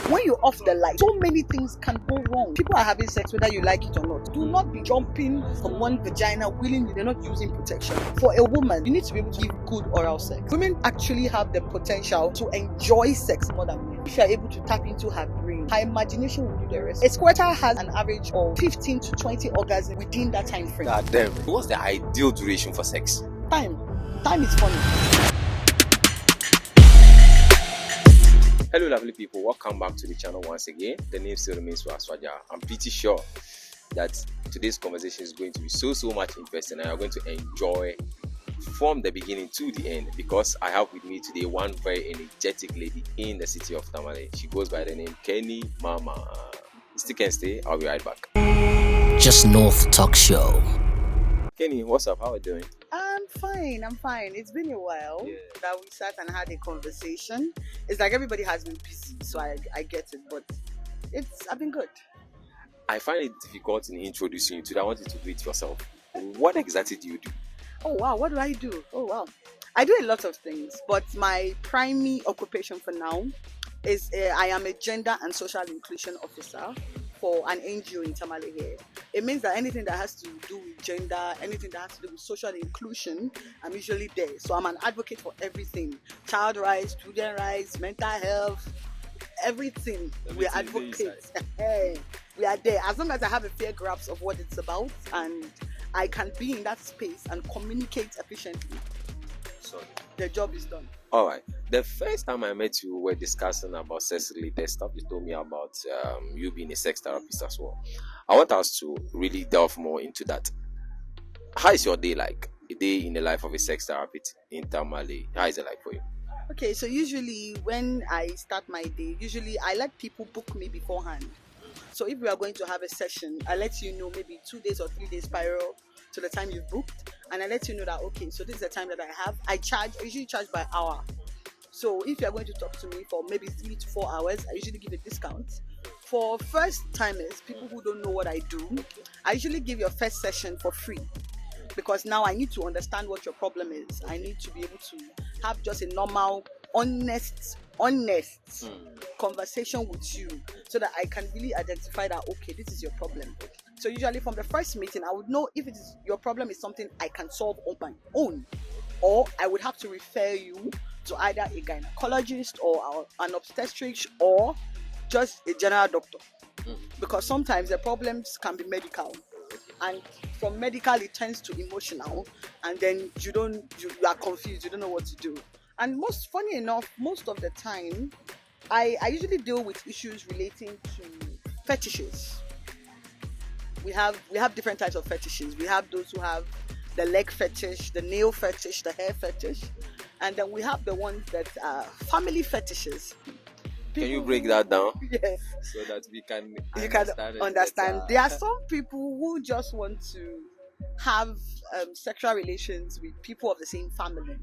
When you off the light, so many things can go wrong. People are having sex whether you like it or not. Do not be jumping from one vagina willingly. They're not using protection. For a woman, you need to be able to give good oral sex. Women actually have the potential to enjoy sex more than men. If you're able to tap into her brain, her imagination will do the rest. A squirter has an average of 15 to 20 orgasms within that time frame. God damn. What's the ideal duration for sex? Time is funny. Hello lovely people, welcome back to the channel once again. The name still remains Aswaja. I'm pretty sure that today's conversation is going to be so much interesting and you're going to enjoy from the beginning to the end, because I have with me today one very energetic lady in the city of Tamale. She goes by the name Kenny Mama. Stick and stay, I'll be right back. Just North Talk Show. Kenny, what's up? How are you doing? I'm fine. It's been a while that we sat and had a conversation. It's like everybody has been busy, so I get it, but I've been good. I find it difficult in introducing you today. I want you to greet yourself. What exactly do you do? Oh wow, what do I do? Oh wow. I do a lot of things, but my primary occupation for now is I am a gender and social inclusion officer for an NGO in Tamale here. It means that anything that has to do with gender, anything that has to do with social inclusion, I'm usually there. So I'm an advocate for everything. Child rights, student rights, mental health, everything. We're advocates. We are there. As long as I have a fair grasp of what it's about and I can be in that space and communicate efficiently, the job is done. Alright, the first time I met you, we were discussing about sex related stuff. You told me about you being a sex therapist as well. I want us to really delve more into that. How is your day like? A day in the life of a sex therapist in Tamale. How is it like for you? Okay, so usually when I start my day, I let people book me beforehand. So if we are going to have a session, I let you know maybe 2 days or 3 days prior to the time you've booked, and I let you know that okay, so this is the time that I have. I usually charge by hour. So if you're going to talk to me for maybe 3 to 4 hours, I usually give a discount. For first timers, people who don't know what I do, I usually give your first session for free, because now I need to understand what your problem is. I need to be able to have just a normal, honest conversation with you so that I can really identify that okay, this is your problem. So usually from the first meeting, I would know if your problem is something I can solve on my own, or I would have to refer you to either a gynecologist or an obstetric or just a general doctor. Because sometimes the problems can be medical, and from medical it turns to emotional, and then you are confused, you don't know what to do. And funny enough, most of the time I usually deal with issues relating to fetishes. We have different types of fetishes. We have those who have the leg fetish, the nail fetish, the hair fetish, and then we have the ones that are family fetishes. Can you break that down? Yes. So that we can understand. There are some people who just want to have sexual relations with people of the same family,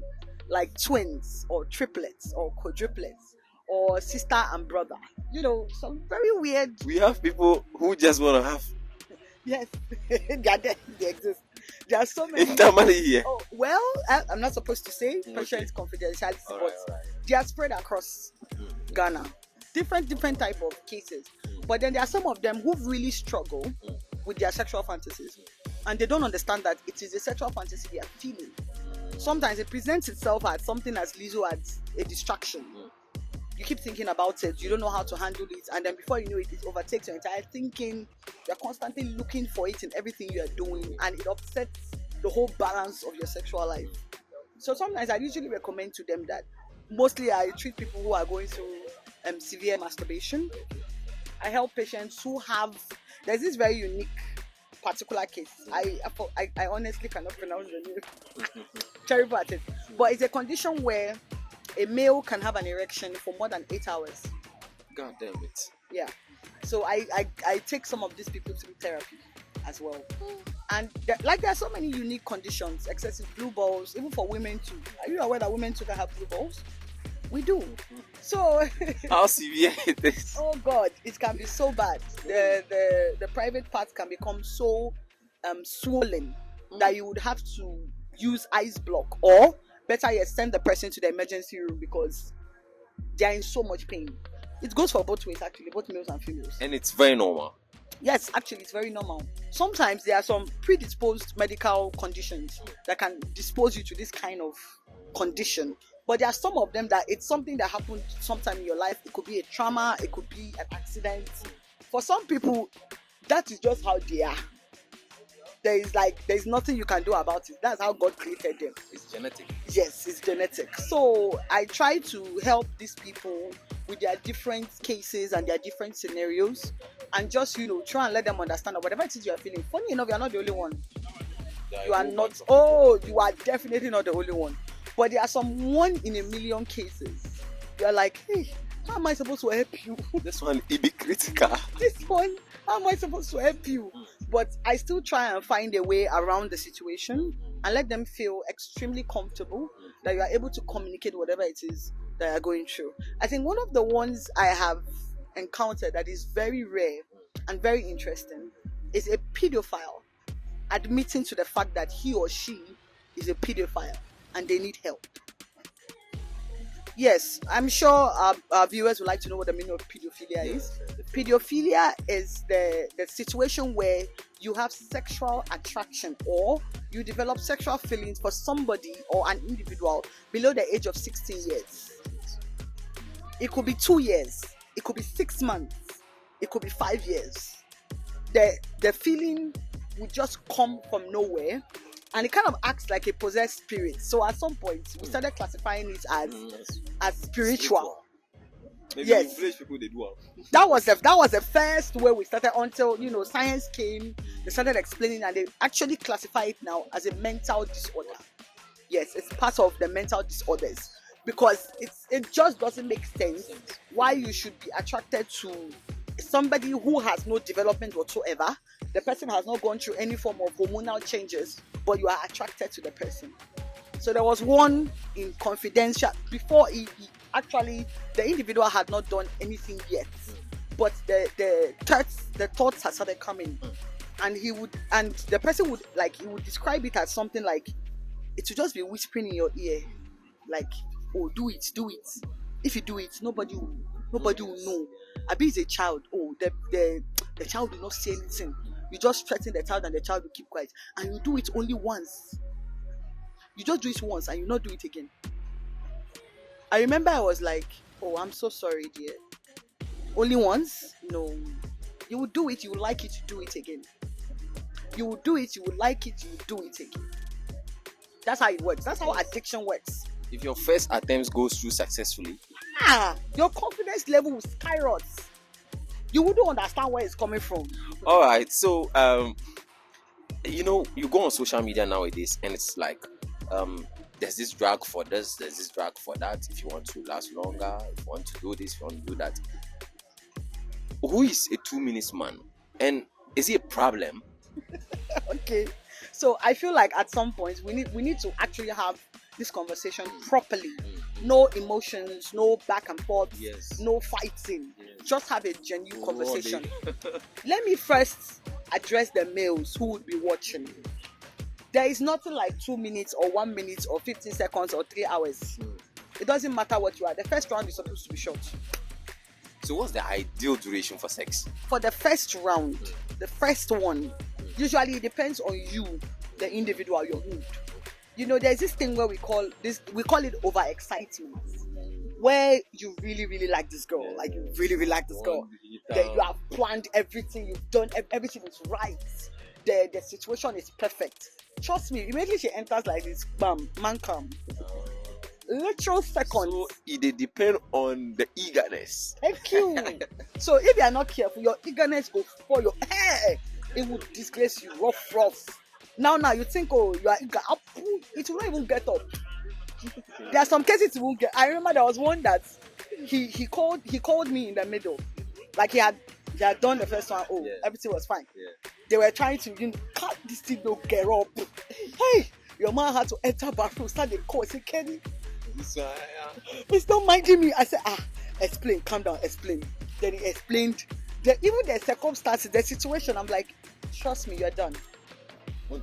like twins or triplets or quadruplets or sister and brother. You know, some very weird. We have people who just want to have. Yes, they are there. They exist. There are so many. In Tamale here. Oh, well, I'm not supposed to say patient confidentiality, but they are spread across Ghana. Different type of cases. But then there are some of them who really struggle with their sexual fantasies, and they don't understand that it is a sexual fantasy they are feeling. Sometimes it presents itself as something as little as a distraction. You keep thinking about it, you don't know how to handle it, and then before you know it, it overtakes your entire thinking. You're constantly looking for it in everything you are doing, and it upsets the whole balance of your sexual life. So sometimes I usually recommend to them that mostly I treat people who are going through severe masturbation. I help patients who there's this very unique particular case. I honestly cannot pronounce the name. Terrible at it. But it's a condition where a male can have an erection for more than 8 hours. God damn it. Yeah. So I take some of these people through therapy as well. And there are so many unique conditions, excessive blue balls, even for women too. Are you aware that women too can have blue balls? We do. So how severe it is? Oh God, it can be so bad. The private parts can become so swollen that you would have to use ice block, or better yet, send the person to the emergency room because they are in so much pain. It goes for both ways, actually, both males and females. And it's very normal. Yes, actually, it's very normal. Sometimes there are some predisposed medical conditions that can dispose you to this kind of condition. But there are some of them that it's something that happened sometime in your life. It could be a trauma, it could be an accident. For some people, that is just how they are. There's nothing you can do about it. That's how God created them. It's genetic. Yes, it's genetic. So I try to help these people with their different cases and their different scenarios, and just try and let them understand that whatever it is you are feeling. Funny enough, you are not the only one. You are not. Oh, you are definitely not the only one. But there are some 1 in a million cases. You are like, hey, how am I supposed to help you? This one, it be critical. This one, how am I supposed to help you? But I still try and find a way around the situation and let them feel extremely comfortable that you are able to communicate whatever it is that you're going through. I think one of the ones I have encountered that is very rare and very interesting is a pedophile admitting to the fact that he or she is a pedophile and they need help. Yes, I'm sure our viewers would like to know what the meaning of pedophilia is. Pedophilia is the situation where you have sexual attraction or you develop sexual feelings for somebody or an individual below the age of 16 years. It could be 2 years, it could be 6 months, it could be 5 years. The feeling would just come from nowhere, and it kind of acts like a possessed spirit. So at some point, we started classifying it as spiritual. Maybe yes, in village people they do. That was the first way we started until science came. They started explaining, and they actually classify it now as a mental disorder. Yes, it's part of the mental disorders because it just doesn't make sense why you should be attracted to somebody who has no development whatsoever. The person has not gone through any form of hormonal changes, but you are attracted to the person. So there was one in confidential before actually the individual had not done anything yet, but the thoughts had started coming, and the person would describe it as something like it would just be whispering in your ear, like, oh, do it. If you do it, nobody will know. Abi is a child. Oh, the child will not say anything. You just threaten the child and the child will keep quiet. And you do it only once. You just do it once and you not do it again. I remember I was like, oh, I'm so sorry, dear. Only once? No. You will do it, you will like it, you do it again. You will do it, you will like it, you will do it again. That's how it works. That's how addiction works. If your first attempt goes through successfully, your confidence level will skyrocket. You wouldn't understand where it's coming from. All right, so you go on social media nowadays, and it's like there's this drug for this, there's this drug for that. If you want to last longer, if you want to do this, if you want to do that. Who is a 2 minutes man, and is it a problem? Okay, so I feel like at some point we need to actually have this conversation properly. No emotions, no back and forth, no fighting. Just have a genuine conversation. Let me first address the males who would be watching. There is nothing like 2 minutes or 1 minute or 15 seconds or 3 hours. It doesn't matter what you are. The first round is supposed to be short. So what's the ideal duration for sex? For the first round, the first one, usually it depends on you, the individual, your mood. There's this thing where we call it overexcitement, where you really, really like this girl. Like, you really, really like this girl. You have planned everything, you've done everything is right. The situation is perfect. Trust me, immediately she enters like this, bam, man come. Literal seconds. So it depends on the eagerness. Thank you. So if you are not careful, your eagerness will spoil your hair. It will disgrace you, rough. Now you think, oh, you are eager. It will not even get up. There are some cases it won't get. I remember there was one that he called me in the middle, like he had done the first one. Oh, everything was fine. They were trying to cut this thing, don't get up. Hey, your man had to enter bathroom, start the call. I said, Kenny, please don't mind me. I said, explain, calm down, explain. Then he explained even the circumstances, the situation. I'm like, trust me, you're done.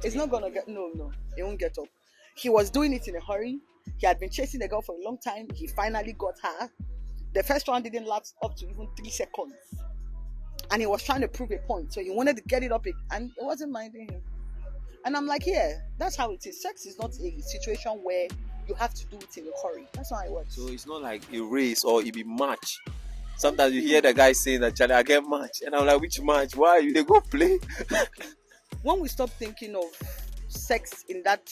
It's not gonna get no, it won't get up. He was doing it in a hurry. He had been chasing the girl for a long time. He finally got her. The first round didn't last up to even 3 seconds. And he was trying to prove a point. So he wanted to get it up and it wasn't minding him. And I'm like, yeah, that's how it is. Sex is not a situation where you have to do it in a hurry. That's how it works. So it's not like a race or it be match. Sometimes you hear the guy saying that, Charlie, I get match. And I'm like, which match? Why you they go play? When we stop thinking of sex in that,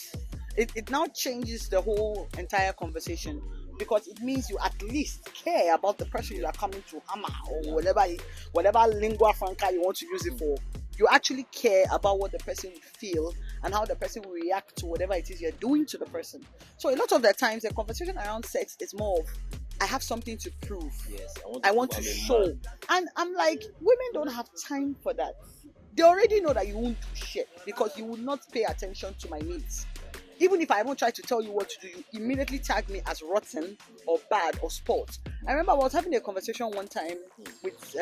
it now changes the whole entire conversation. Because it means you at least care about the person you are coming to hammer or whatever lingua franca you want to use it for. You actually care about what the person will feel and how the person will react to whatever it is you're doing to the person. So a lot of the times, the conversation around sex is more of, I have something to prove. Yes, I want to show. And I'm like, women don't have time for that. They already know that you won't do shit because you will not pay attention to my needs. Even if I won't try to tell you what to do, you immediately tag me as rotten or bad or sport. I remember I was having a conversation one time with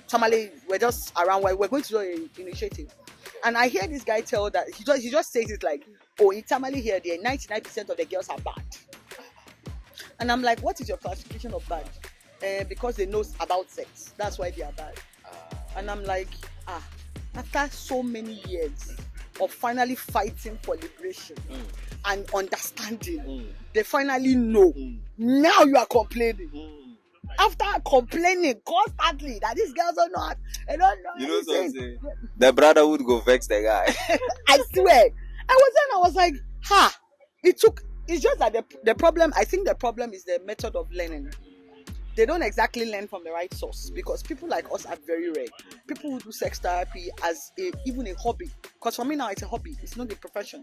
Tamale. We're just around where we're going to do an initiative. And I hear this guy tell that, he just says it like, oh, in Tamale here, 99% of the girls are bad. And I'm like, what is your classification of bad? Because they know about sex. That's why they are bad. And I'm like, after so many years of finally fighting for liberation and understanding, they finally know. Now you are complaining. After complaining constantly that these girls don't know, they don't know. You know what I'm saying? The brotherhood go vex the guy. I swear. I was like, it's just that the problem, I think the problem is the method of learning. They don't exactly learn from the right source because people like us are very rare. People who do sex therapy as even a hobby. Because for me now, it's a hobby. It's not a profession.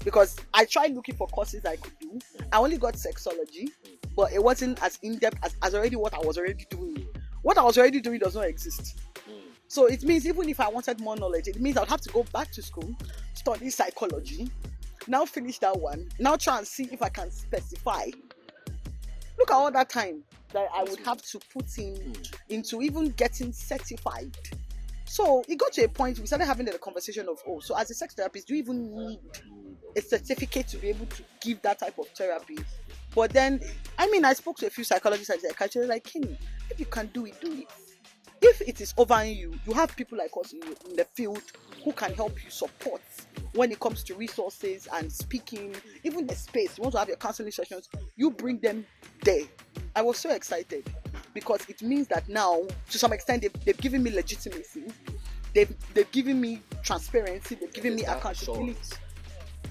Because I tried looking for courses I could do. I only got sexology, but it wasn't as in-depth as already what I was already doing. What I was already doing does not exist. So it means even if I wanted more knowledge, it means I'll have to go back to school, study psychology, now finish that one, now try and see if I can specify. Look at all that time that I would have to put into even getting certified. So it got to a point we started having the conversation of, so as a sex therapist, do you even need a certificate to be able to give that type of therapy? But then, I spoke to a few psychologists and psychiatrists like, Kenny, if you can do it, do it. If it is over you, you have people like us in the field who can help you support when it comes to resources and speaking, even the space. You want to have your counseling sessions, you bring them there. I was so excited because it means that now, to some extent, they've given me legitimacy. They've given me transparency. They've given me accountability.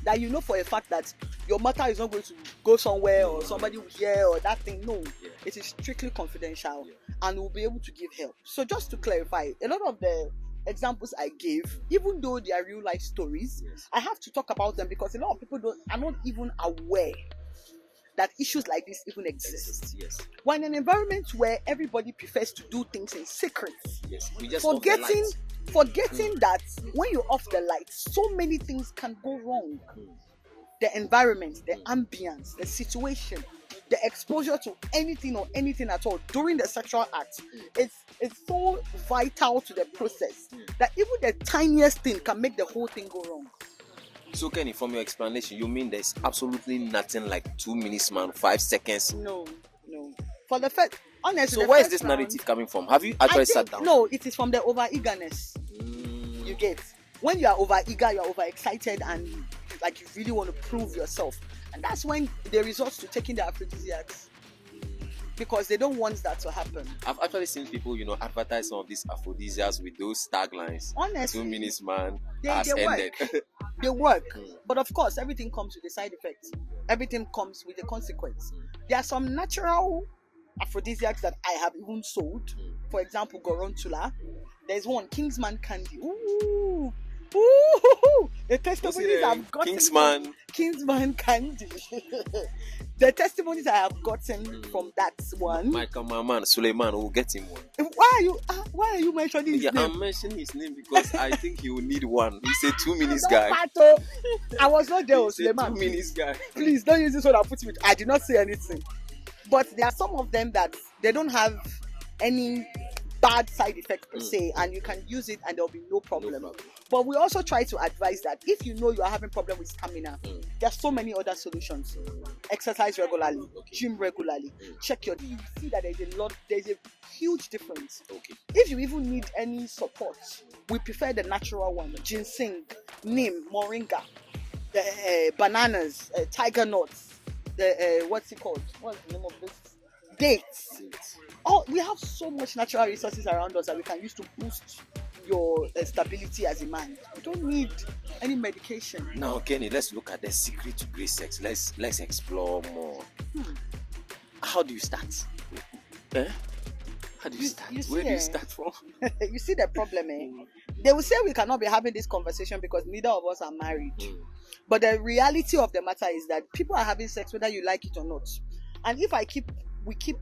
That you know for a fact that your matter is not going to go somewhere or somebody will hear or that thing. No, it is strictly confidential and we'll be able to give help. So just to clarify, a lot of the examples I gave, even though they are real life stories, I have to talk about them because a lot of people are not even aware that issues like this even exist. We're in an environment where everybody prefers to do things in secret. We just forgetting that when you off the lights, so many things can go wrong. The environment, the ambience, the situation, the exposure to anything or anything at all during the sexual act, it's so vital to the process that even the tiniest thing can make the whole thing go wrong. So Kenny, from your explanation, you mean there's absolutely nothing like 2 minutes, man, 5 seconds? No. For the first, honestly. So where is this narrative coming from? Have you actually sat down? No, it is from the over-eagerness you get. When you are over-eager, you are over-excited and like you really want to prove yourself. And that's when they resort to taking the aphrodisiacs. Because they don't want that to happen. I've actually seen people, advertise some of these aphrodisiacs with those taglines. Honestly. 2 minutes, man, they ended. They work. But of course, everything comes with a side effect. Everything comes with a consequence. There are some natural aphrodisiacs that I have even sold. For example, Gorontula. There's one, Kingsman Candy. Ooh. The testimonies I've gotten. Kingsman Candy. The testimonies I have gotten from that one. My man, Suleiman, will get him one. Why are you mentioning his name? I'm mentioning his name because I think he will need one. He's a 2 minutes guy. I was not there, Suleiman. 2 minutes guy. Please don't use this one and put me. I did not say anything. But there are some of them that they don't have any bad side effect per se, and you can use it and there'll be no problem. But we also try to advise that if you know you are having problem with stamina, There's so many other solutions. Exercise regularly, gym regularly, check your. You see that there's a huge difference. Okay. If you even need any support, we prefer the natural one: ginseng, neem, moringa, bananas, tiger nuts, what's it called? What's the name of this? Dates. Oh, we have so much natural resources around us that we can use to boost your stability as a man. We don't need any medication. Now, Kenny, let's look at the secret to great sex. Let's explore more. How do you start? How do you start? Where do you start from? You see the problem, They will say we cannot be having this conversation because neither of us are married. But the reality of the matter is that people are having sex whether you like it or not. And if we keep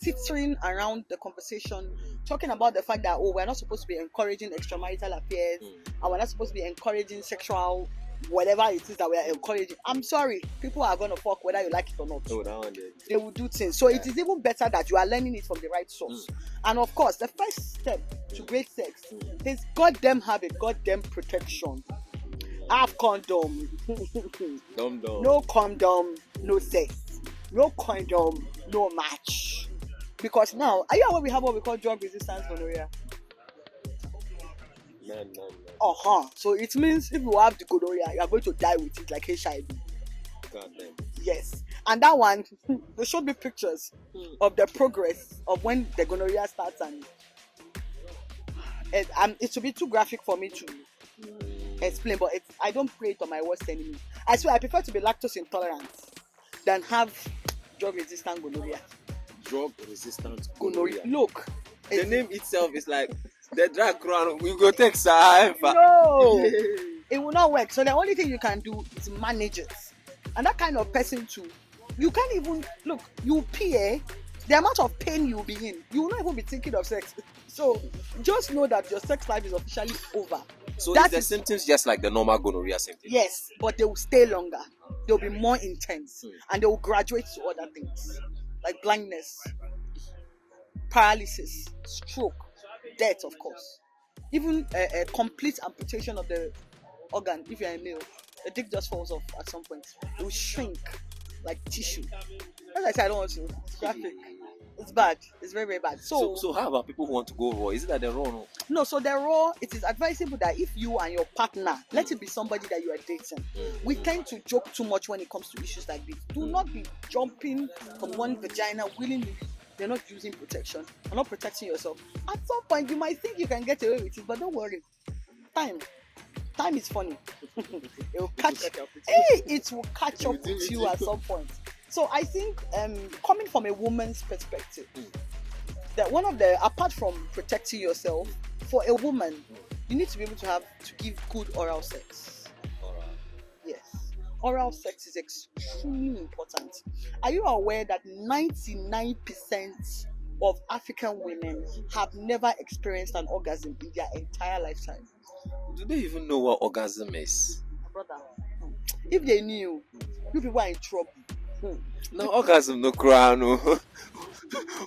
tittering around the conversation, talking about the fact that we're not supposed to be encouraging extramarital affairs, and we're not supposed to be encouraging sexual whatever it is that we are encouraging. I'm sorry, people are going to fuck whether you like it or not. They will do things. So it is even better that you are learning it from the right source. And of course, the first step to great sex is goddamn have a goddamn protection. Have condom. No condom, no sex. No condom, no match. Because now, are you aware we have what we call drug resistance gonorrhea? No. So it means if you have the gonorrhea, you are going to die with it like HIV. Goddamn. Yes. And that one, they showed me pictures of the progress of when the gonorrhea starts, and it should be too graphic for me to explain, but I don't pray it on my worst enemy. I swear I prefer to be lactose intolerant than have drug-resistant gonorrhea. Drug-resistant gonorrhea. Look, the name itself is like the drug crown. We go take some. No, it will not work. So the only thing you can do is manage it. And that kind of person too, you can't even look. You pay the amount of pain you'll be in. You will not even be thinking of sex. So just know that your sex life is officially over. So that is the symptoms just like the normal gonorrhea symptoms? Yes, but they will stay longer. They'll be more intense, and they will graduate to other things like blindness, paralysis, stroke, death, of course. Even a complete amputation of the organ. If you're a male, the dick just falls off at some point. It will shrink like tissue. As I said, I don't want to. It's graphic. It's bad. It's very, very bad. So how about people who want to go raw? Is it that they're raw? No, so the raw, it is advisable that if you and your partner, let it be somebody that you are dating. We tend to joke too much when it comes to issues like this. Do not be jumping from one vagina willingly. You're not using protection. You're not protecting yourself. At some point, you might think you can get away with it, but don't worry. Time is funny. It will catch up with you at some point. So I think coming from a woman's perspective, that apart from protecting yourself, for a woman, you need to be able to give good oral sex. Yes. Oral sex is extremely important. Are you aware that 99% of African women have never experienced an orgasm in their entire lifetime? Do they even know what orgasm is? Brother, if they knew, you people are in trouble. No orgasm, no crown. No.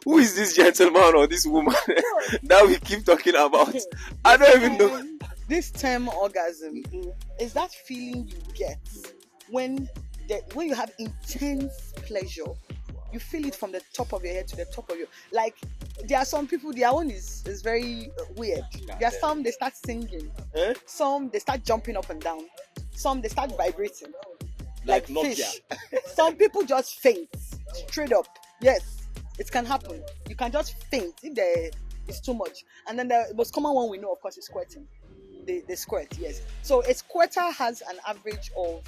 Who is this gentleman or this woman that we keep talking about? I don't even know. This term orgasm is that feeling you get when you have intense pleasure. You feel it from the top of your head to the top of your. Like there are some people, their own is very weird. There are some they start singing, some they start jumping up and down, some they start vibrating. Like fish. Some people just faint straight up. Yes, it can happen. You can just faint if it's too much. And then the most common one we know, of course, is squirting. They squirt, yes. So a squirter has an average of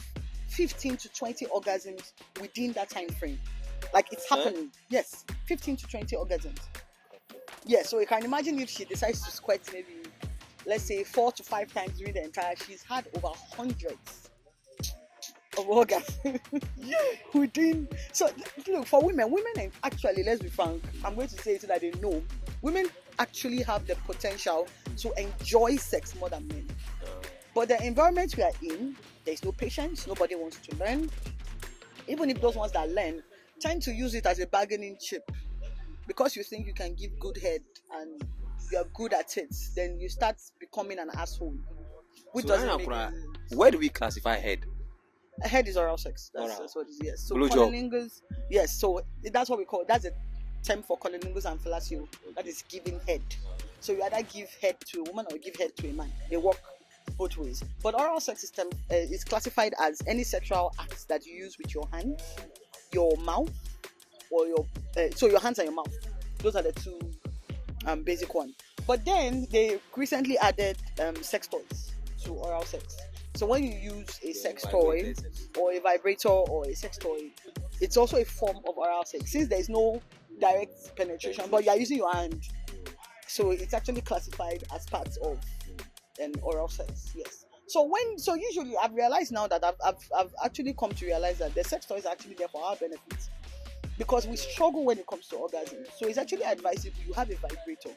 15 to 20 orgasms within that time frame. Like it's happening. Yes, 15 to 20 orgasms. Yeah, so you can imagine if she decides to squirt maybe, let's say 4 to 5 times during the entire, she's had over hundreds of orgasms within. So look, for women actually, let's be frank, I'm going to say it so that they know, women actually have the potential to enjoy sex more than men. But the environment we are in, there's no patience, nobody wants to learn. Even if those ones that learn tend to use it as a bargaining chip, because you think you can give good head and you're good at it, then you start becoming an asshole. Which doesn't make sense. Where do we classify head? Head is oral sex. Oral. That's what it is. Yes. So Blowjob. cunnilingus. Yes. So that's what we call. That's a term for cunnilingus and fellatio. That is giving head. So you either give head to a woman or give head to a man. They work both ways. But oral sex system is classified as any sexual acts that you use with your hands, your mouth, or your so your hands and your mouth. Those are the two basic ones. But then they recently added sex toys to oral sex. So when you use a sex toy or a vibrator or a sex toy, it's also a form of oral sex. Since there is no direct penetration, but you are using your hand, so it's actually classified as part of an oral sex. Yes. So usually I've realized now that I've actually come to realize that the sex toy is actually there for our benefits, because we struggle when it comes to orgasm. So it's actually advisable you have a vibrator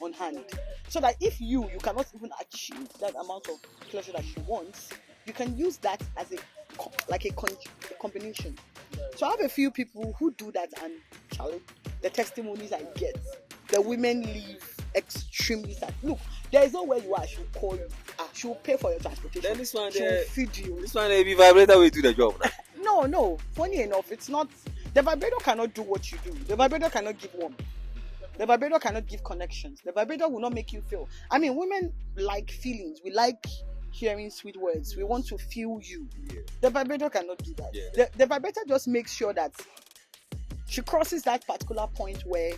on hand, so that if you cannot even achieve that amount of pleasure that you want, you can use that as a combination. So I have a few people who do that, and the testimonies I get, the women leave extremely sad. Look, there is no where you are, she'll call you, she'll pay for your transportation, then this one she'll feed you. This one be vibrator will do the job now. No, funny enough, it's not. The vibrator cannot do what you do. The vibrator cannot give warmth. The vibrator cannot give connections. The vibrator will not make you feel. I mean, women like feelings. We like hearing sweet words. We want to feel you. Yeah. The vibrator cannot do that. Yeah. The vibrator just makes sure that she crosses that particular point where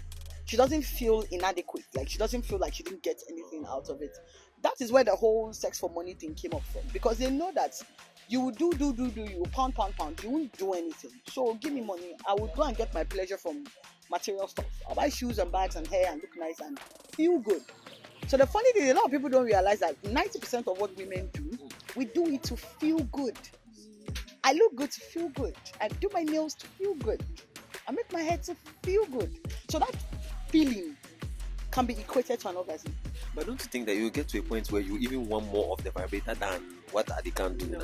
she doesn't feel inadequate. Like she doesn't feel like she didn't get anything out of it. That is where the whole sex for money thing came up from. Because they know that you will do, you pound. You won't do anything. So give me money. I will go and get my pleasure from material stuff. I'll buy shoes and bags and hair and look nice and feel good. So the funny thing is, a lot of people don't realize that 90% of what women do, we do it to feel good. I look good to feel good. I do my nails to feel good. I make my hair to feel good. So that feeling can be equated to an orgasm. But don't you think that you get to a point where you even want more of the vibrator than what they can do now?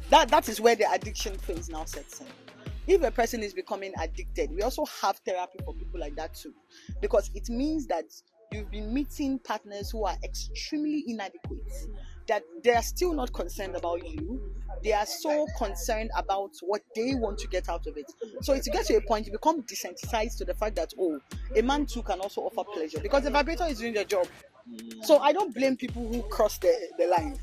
No. That is where the addiction phase now sets in. If a person is becoming addicted, we also have therapy for people like that too, because it means that you've been meeting partners who are extremely inadequate, that they are still not concerned about you. They are so concerned about what they want to get out of it. So it gets to a point you become desensitized to the fact that a man too can also offer pleasure, because the vibrator is doing their job. So I don't blame people who cross the line.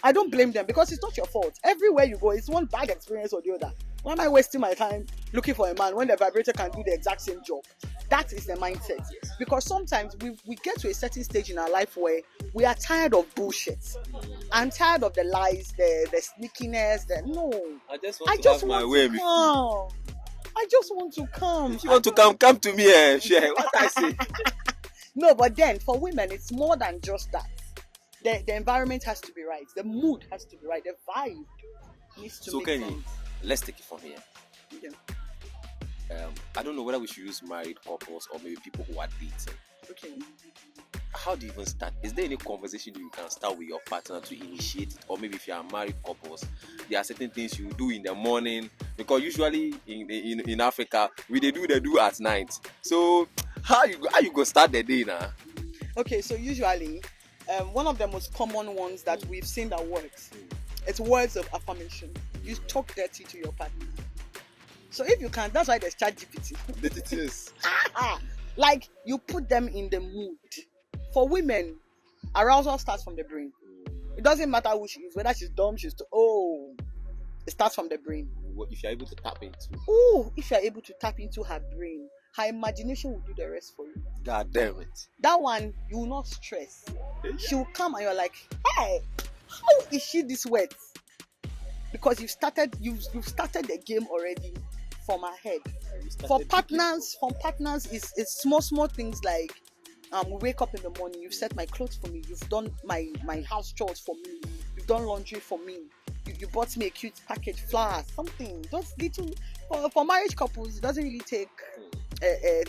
I don't blame them, because it's not your fault. Everywhere you go, it's one bad experience or the other. Why am I wasting my time looking for a man when the vibrator can do the exact same job? That is the mindset. Because sometimes we get to a certain stage in our life where we are tired of bullshit. I'm tired of the lies, the sneakiness. I just want to have my way. I just want to come. If you want to come to me and share what I say. No, but then for women, it's more than just that. The environment has to be right. The mood has to be right. The vibe needs to make sense. Let's take it from here. Yeah. I don't know whether we should use married couples or maybe people who are dating. Okay. How do you even start? Is there any conversation you can start with your partner to initiate it? Or maybe if you are married couples, there are certain things you do in the morning, because usually in Africa we do at night. So how you go start the day now? Okay, so usually one of the most common ones that we've seen that works, it's words of affirmation. You talk dirty to your partner. So if you can, that's why there's ChatGPT. It is. Like you put them in the mood. For women, arousal starts from the brain. It doesn't matter who she is, whether she's dumb, it starts from the brain. If you're able to tap into. If you're able to tap into her brain, her imagination will do the rest for you. God damn it. That one, you will not stress. She will come and you're like, hey, how is she this wet? Because you've started the game already from her head. For partners, it's small things like we wake up in the morning, you've set my clothes for me, you've done my house chores for me, you've done laundry for me, you bought me a cute package, flowers, something. Just little. For marriage couples, it doesn't really take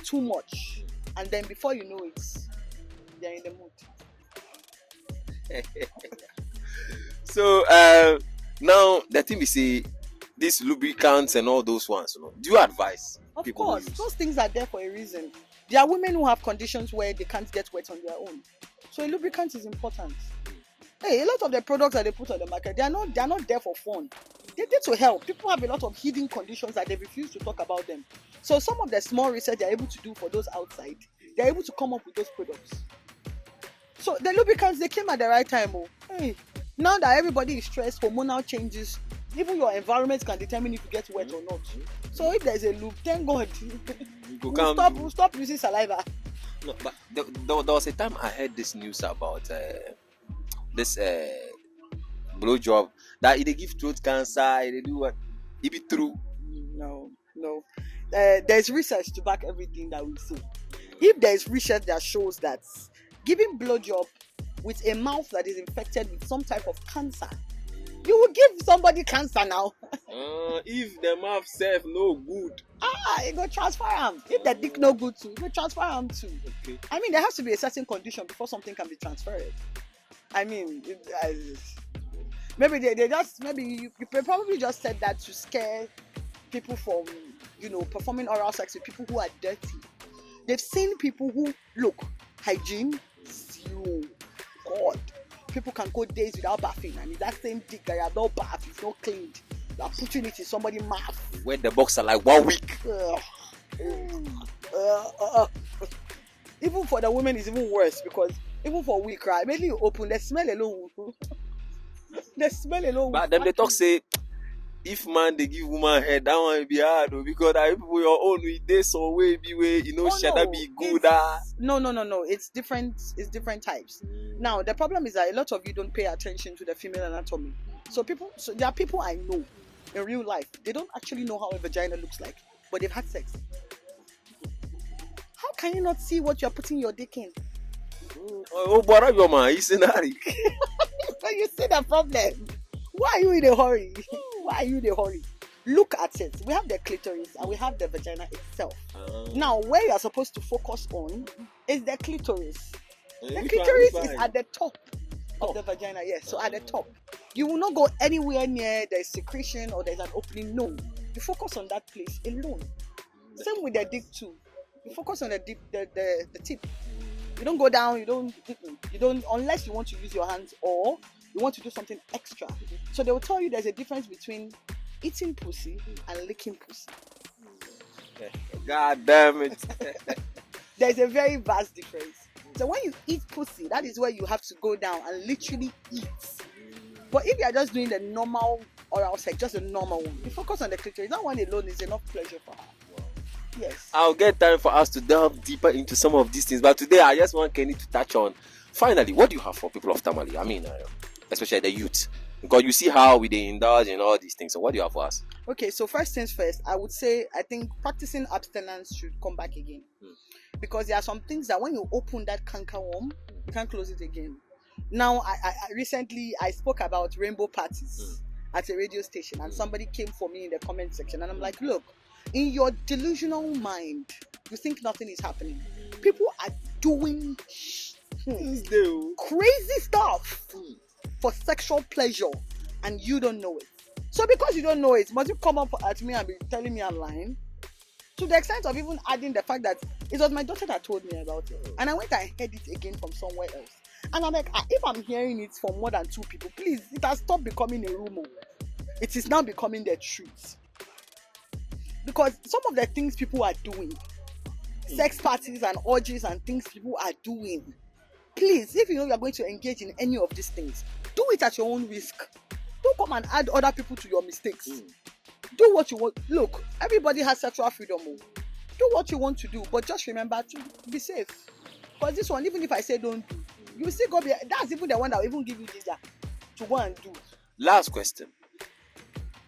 too much, and then before you know it, they're in the mood. So now the thing we say, these lubricants and all those ones, do you advise? Of course, those things are there for a reason. There are women who have conditions where they can't get wet on their own, so a lubricant is important. Hey, a lot of the products that they put on the market, they are not there for fun. They did to help. People have a lot of hidden conditions that they refuse to talk about them. So some of the small research they're able to do for those outside, they're able to come up with those products. So the lubricants, they came at the right time. Oh, hey, now that everybody is stressed, hormonal changes, even your environment can determine if you get wet or not. So if there's a lube, thank God, we'll stop using saliva. No, but there was a time I heard this news about this blowjob that they give throat cancer, they do what? It be true? No. There's research to back everything that we say. If there's research that shows that giving blowjob with a mouth that is infected with some type of cancer, you will give somebody cancer now. If the mouth self no good, you go transfer them. If the dick no good too, you go transfer them too. Okay. I mean, there has to be a certain condition before something can be transferred. I mean, maybe you probably just said that to scare people from, performing oral sex with people who are dirty. They've seen people who look hygiene zero. God, people can go days without bathing, and it's that same dick that you have not bathed, it's not cleaned. You are putting it in somebody's mouth. Where the box are like 1 week. Even for the women, it's even worse because even for we cry, maybe you open, the smell alone. But them they talk say, if man they give woman head, that one will be hard because that people your own with this or way be way, shall that be good? No. It's different. It's different types. Now the problem is that a lot of you don't pay attention to the female anatomy. So there are people I know in real life. They don't actually know how a vagina looks like, but they've had sex. How can you not see what you're putting your dick in? Oh, but your man, he's in a hurry. So you see the problem. Why are you in a hurry? Look at it. We have the clitoris and we have the vagina itself. Now, where you are supposed to focus on is the clitoris. The clitoris is at the top of the vagina. Yes, so at the top. You will not go anywhere near the secretion or there's an opening. No. You focus on that place alone. Same with the dick too. You focus on the tip. You don't go down, you don't unless you want to use your hands or you want to do something extra. So they will tell you there's a difference between eating pussy and licking pussy. God damn it. There's a very vast difference. So when you eat pussy, that is where you have to go down and literally eat. But if you are just doing the normal oral sex, just a normal one, you focus on the clitoris. That one alone is enough pleasure for her. Yes. I'll get time for us to delve deeper into some of these things, but today I just want Kenny to touch on, finally, what do you have for people of Tamale? I mean, especially the youth, because you see how we they indulge in all these things. So what do you have for us? Okay, so first things first, I would say I think practicing abstinence should come back again, because there are some things that when you open that canker worm, you can't close it again. Now, I recently spoke about rainbow parties at a radio station, and somebody came for me in the comment section, and I'm like, look. In your delusional mind, you think nothing is happening. People are doing crazy stuff for sexual pleasure, and you don't know it. So because you don't know it, must you come up at me and be telling me I'm lying? To the extent of even adding the fact that it was my daughter that told me about it, and I went and heard it again from somewhere else. And I'm like, if I'm hearing it from more than 2 people, please, it has stopped becoming a rumor. It is now becoming the truth. Because some of the things people are doing, sex parties and orgies and things people are doing, please, if you know you are going to engage in any of these things, do it at your own risk. Don't come and add other people to your mistakes. Do what you want. Look, everybody has sexual freedom. Do what you want to do, but just remember to be safe. Because this one, even if I say don't do, you will still go be. That's even the one that will even give you this to go and do. Last question.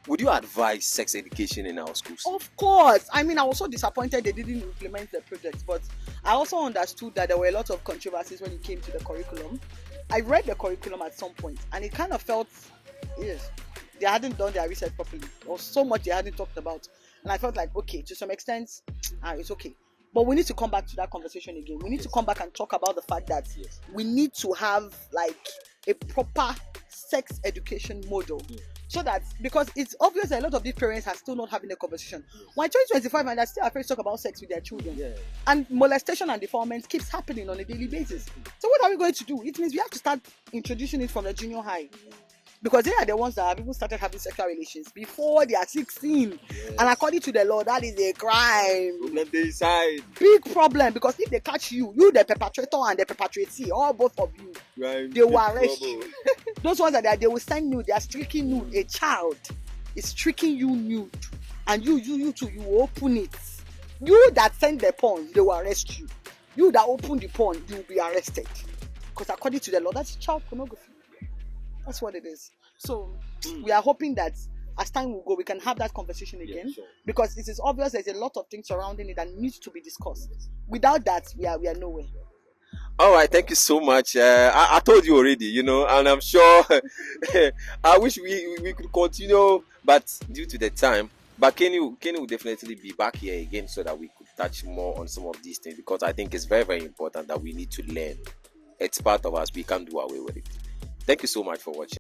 Would you advise sex education in our schools? Of course. I mean, I was so disappointed they didn't implement the project, but I also understood that there were a lot of controversies when it came to the curriculum. I read the curriculum at some point, and it kind of felt, yes, they hadn't done their research properly. There was so much they hadn't talked about, and I felt like, okay, to some extent, it's okay. But we need to come back to that conversation again. We need to come back and talk about the fact that we need to have like a proper sex education model. So that, because it's obvious that a lot of these parents are still not having a conversation. Why 2025 and they're still afraid to talk about sex with their children? And molestation and defilement keeps happening on a daily basis. So what are we going to do? It means we have to start introducing it from the junior high. Because they are the ones that have even started having sexual relations before they are 16. Yes. And according to the law, that is a crime. Problem they decide. Big problem, because if they catch you, the perpetrator and the perpetratee, all both of you, right, they will arrest you. Those ones that they will send nude, they are streaking nude. A child is streaking you nude, and you too, you will open it. You that send the porn, they will arrest you. You that open the porn, you will be arrested. Because according to the law, that's child pornography. That's what it is. So we are hoping that as time will go, we can have that conversation again. Yeah, sure. Because it is obvious there's a lot of things surrounding it that needs to be discussed. Without that, we are nowhere. All right, thank you so much. I told you already, and I'm sure I wish we could continue, but due to the time. But Kenny will definitely be back here again so that we could touch more on some of these things, because I think it's very, very important that we need to learn. It's part of us. We can't do away with it. Thank you so much for watching.